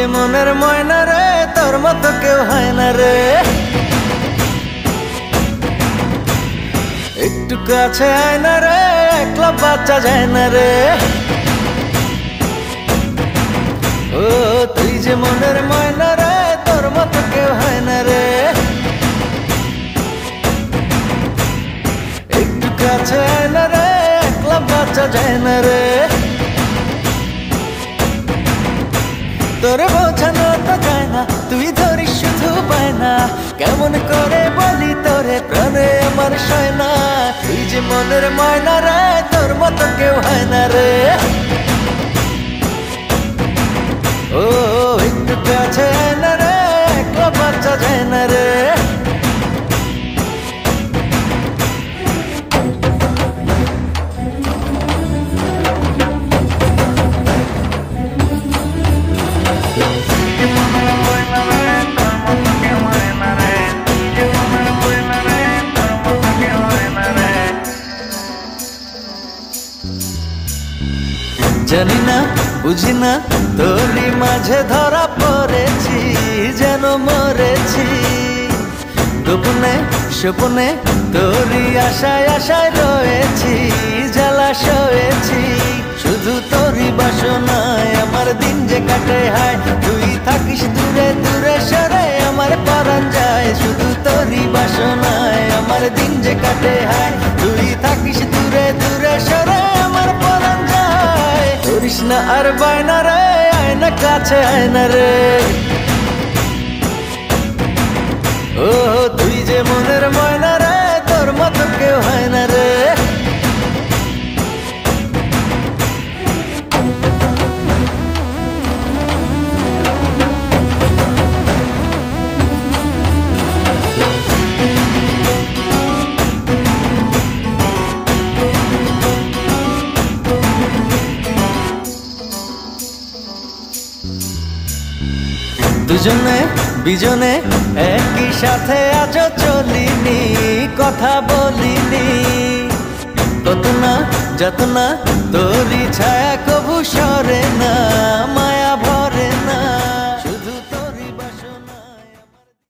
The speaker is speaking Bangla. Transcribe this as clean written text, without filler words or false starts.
যে মনের ময়না রে, তোর মতো কেউ হয় না রে। একটু কাছে আয় না রে, একলা বাচ্চা যায় না রে। ও তুই যে মনের ময়না রে, তোর মতো কেউ হয় না রে। একটু কাছে আয় না রে, একলা বাচ্চা যায় না রে। তোরে বোঝানো তো যায় না, তুই ধরিস শুধু পায় না। কেমন করে বলি তোরে, প্রাণে আমার সয় না। তুই যে মনের ময়না রে, তোর মতো কেউ হয় না রে। ও একটু কাছে আয় না রে, একলা বাচ্চা যায় না রে। জানি না বুঝি না, তোরই মাঝে ধরা পড়েছি, যেন মরেছি। গোপনে স্বপনে তোরই আশায় আশায় রয়েছি, জ্বালা সয়েছি। শুধু তোরই বাসনায় আমার দিন যে কাটে হায়। তুই থাকিস দূরে দূরে সরে, আমার পরাণ যায়। শুধু তোরই বাসনায় আমার দিন যে কাটে হায়। তুই থাকিস দূরে দূরে সরে, আমার পরাণ যায়। করিস না আর বায়না রে, আয় না কাছে আয় না রে। ও তুই যে মনের ময়না রে, তোর মতো কেউ হয় না রে। দুজনে বিজনে একই সাথে আজ চলিনি, কথা বলিনি। কত না যত না তোরই ছায়া কবু সরে